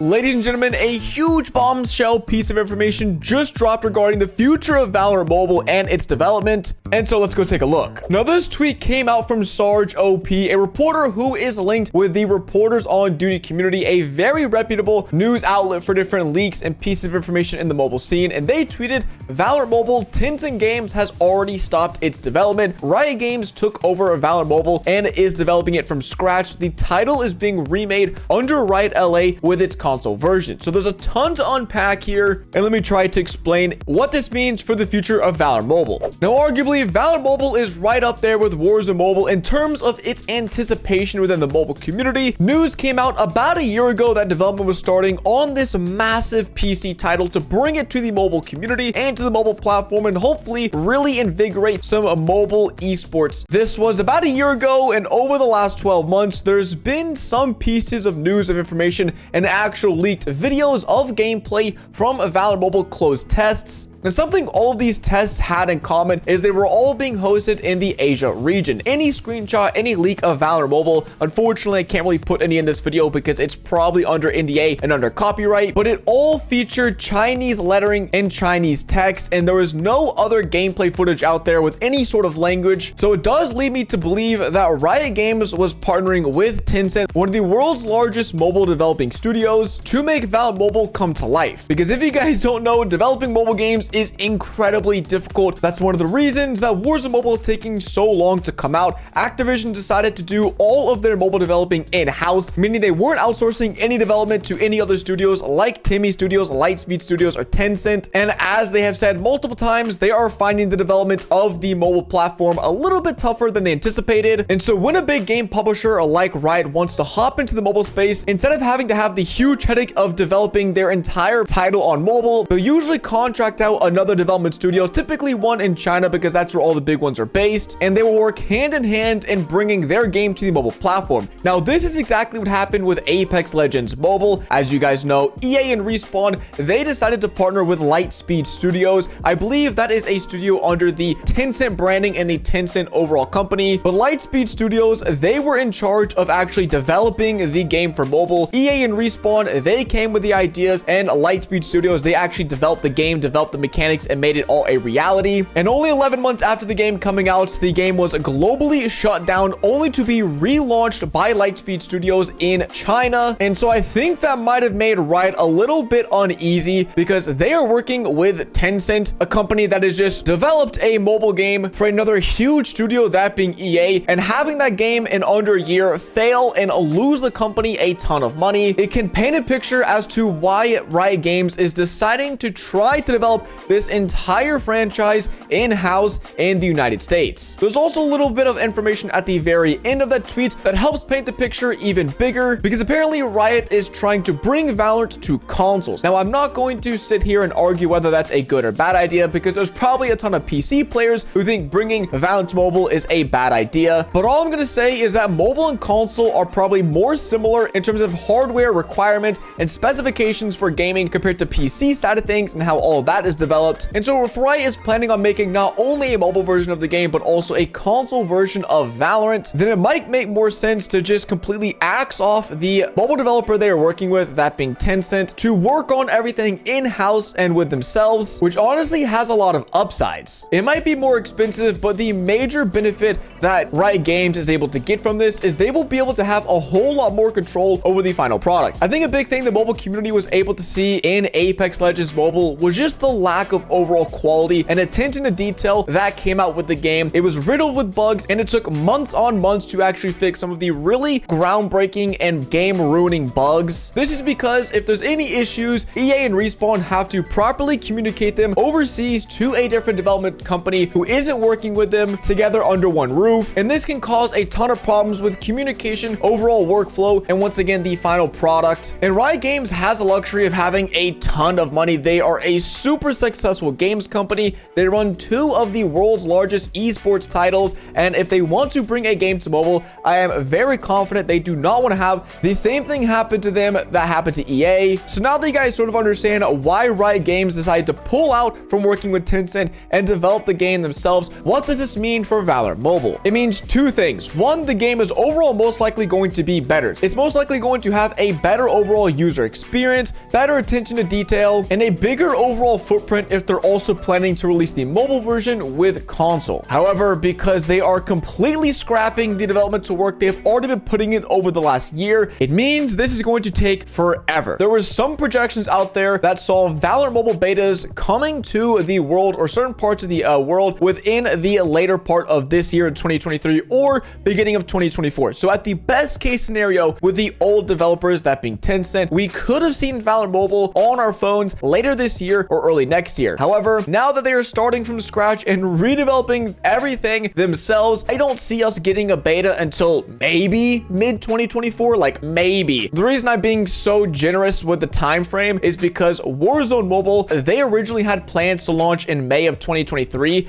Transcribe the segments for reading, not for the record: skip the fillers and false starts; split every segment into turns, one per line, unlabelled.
Ladies and gentlemen, a huge bombshell piece of information just dropped regarding the future of Valorant Mobile and its development. And so let's go take a look. Now, this tweet came out from Sarge OP, a reporter who is linked with the Reporters on Duty community, a very reputable news outlet for different leaks and pieces of information in the mobile scene. And they tweeted, Valorant Mobile, Tencent Games has already stopped its development. Riot Games took over Valorant Mobile and is developing it from scratch. The title is being remade under Riot LA with its console version. So there's a ton to unpack here, and let me try to explain what this means for the future of Valorant Mobile. Now, arguably, Valorant Mobile is right up there with Warzone Mobile in terms of its anticipation within the mobile community. News came out about a year ago that development was starting on this massive PC title to bring it to the mobile community and to the mobile platform and hopefully really invigorate some mobile esports. This was about a year ago, and over the last 12 months, there's been some pieces of news of information and actual leaked videos of gameplay from Valorant Mobile closed tests. And something all of these tests had in common is they were all being hosted in the Asia region. Any screenshot, any leak of Valorant Mobile, unfortunately, I can't really put any in this video because it's probably under NDA and under copyright, but it all featured Chinese lettering and Chinese text, and there was no other gameplay footage out there with any sort of language. So it does lead me to believe that Riot Games was partnering with Tencent, one of the world's largest mobile developing studios, to make Valorant Mobile come to life. Because if you guys don't know, developing mobile games is incredibly difficult. That's one of the reasons that Warzone Mobile is taking so long to come out. Activision decided to do all of their mobile developing in-house, meaning they weren't outsourcing any development to any other studios like Timmy Studios, Lightspeed Studios, or Tencent. And as they have said multiple times, they are finding the development of the mobile platform a little bit tougher than they anticipated. And so when a big game publisher like Riot wants to hop into the mobile space, instead of having to have the huge headache of developing their entire title on mobile, they'll usually contract out another development studio, typically one in China because that's where all the big ones are based, and they will work hand in hand in bringing their game to the mobile platform. Now, this is exactly what happened with Apex Legends Mobile. As you guys know, EA and Respawn, they decided to partner with Lightspeed Studios. I believe that is a studio under the Tencent branding and the Tencent overall company, but Lightspeed Studios, they were in charge of actually developing the game for mobile. EA and Respawn, they came with the ideas, and Lightspeed Studios, they actually developed the game, developed the mechanics, and made it all a reality. And only 11 months after the game coming out, the game was globally shut down, only to be relaunched by Lightspeed Studios in China. And so I think that might have made Riot a little bit uneasy because they are working with Tencent, a company that has just developed a mobile game for another huge studio, that being EA, and having that game in under a year fail and lose the company a ton of money, it can paint a picture as to why Riot Games is deciding to try to develop this entire franchise in-house in the United States. There's also a little bit of information at the very end of that tweet that helps paint the picture even bigger, because apparently Riot is trying to bring Valorant to consoles. Now, I'm not going to sit here and argue whether that's a good or bad idea, because there's probably a ton of PC players who think bringing Valorant to mobile is a bad idea. But all I'm going to say is that mobile and console are probably more similar in terms of hardware requirements and specifications for gaming compared to PC side of things and how all that is developed. And so if Riot is planning on making not only a mobile version of the game, but also a console version of Valorant, then it might make more sense to just completely axe off the mobile developer they are working with, that being Tencent, to work on everything in-house and with themselves, which honestly has a lot of upsides. It might be more expensive, but the major benefit that Riot Games is able to get from this is they will be able to have a whole lot more control over the final product. I think a big thing the mobile community was able to see in Apex Legends Mobile was just the lack of overall quality and attention to detail that came out with the game. It was riddled with bugs, and it took months on months to actually fix some of the really groundbreaking and game ruining bugs. This is because if there's any issues, EA and Respawn have to properly communicate them overseas to a different development company who isn't working with them together under one roof, and this can cause a ton of problems with communication, overall workflow, and once again the final product. And Riot Games has the luxury of having a ton of money. They are a super successful games company. They run 2 of the world's largest esports titles, and if they want to bring a game to mobile, I am very confident they do not want to have the same thing happen to them that happened to EA. So now that you guys sort of understand why Riot Games decided to pull out from working with Tencent and develop the game themselves, what does this mean for Valorant Mobile? It means 2 things. 1, the game is overall most likely going to be better. It's most likely going to have a better overall user experience, better attention to detail, and a bigger overall footprint if they're also planning to release the mobile version with console. However, because they are completely scrapping the developmental work they've already been putting in over the last year, it means this is going to take forever. There was some projections out there that saw Valorant Mobile betas coming to the world or certain parts of the world within the later part of this year in 2023 or beginning of 2024. So at the best case scenario with the old developers, that being Tencent, we could have seen Valorant Mobile on our phones later this year or early next year. However, now that they are starting from scratch and redeveloping everything themselves, I don't see us getting a beta until maybe mid 2024, like maybe. The reason I'm being so generous with the time frame is because Warzone Mobile, they originally had plans to launch in May of 2023.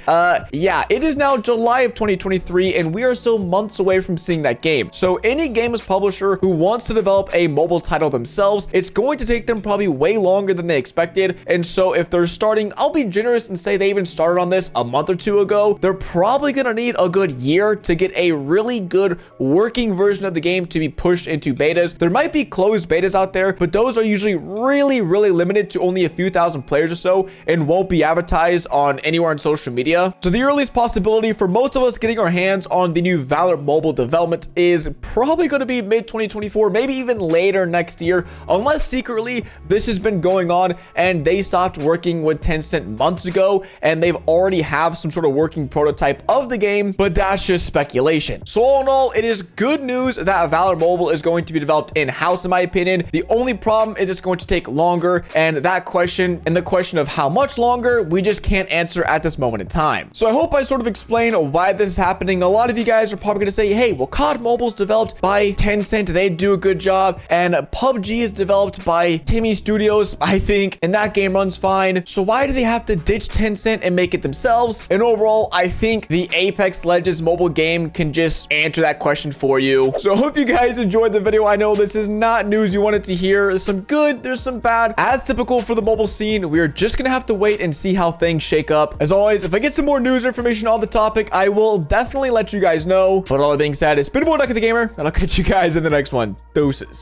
Yeah, it is now July of 2023 and we are still months away from seeing that game. So any games publisher who wants to develop a mobile title themselves, it's going to take them probably way longer than they expected. And so if they're starting, I'll be generous and say they even started on this a month or 2 ago, they're probably gonna need a good year to get a really good working version of the game to be pushed into betas. There might be closed betas out there, but those are usually really limited to only a few thousand players or so and won't be advertised on anywhere on social media. So the earliest possibility for most of us getting our hands on the new Valorant Mobile development is probably going to be mid 2024, maybe even later next year, unless secretly this has been going on and they stopped working with Tencent months ago and they've already have some sort of working prototype of the game, but that's just speculation. So all in all, it is good news that Valorant Mobile is going to be developed in-house in my opinion. The only problem is it's going to take longer, and that question and the question of how much longer, we just can't answer at this moment in time. So I hope I sort of explained why this is happening. A lot of you guys are probably going to say, hey, well, COD Mobile's developed by Tencent, they do a good job, and PUBG is developed by Timmy Studios, I think, and that game runs fine. So why do they have to ditch Tencent and make it themselves? And overall, I think the Apex Legends mobile game can just answer that question for you. So I hope you guys enjoyed the video. I know this is not news you wanted to hear. There's some good, there's some bad. As typical for the mobile scene, we are just gonna have to wait and see how things shake up. As always, if I get some more news or information on the topic, I will definitely let you guys know. But all that being said, it's been more DuckyTheGamer, and I'll catch you guys in the next one. Deuces.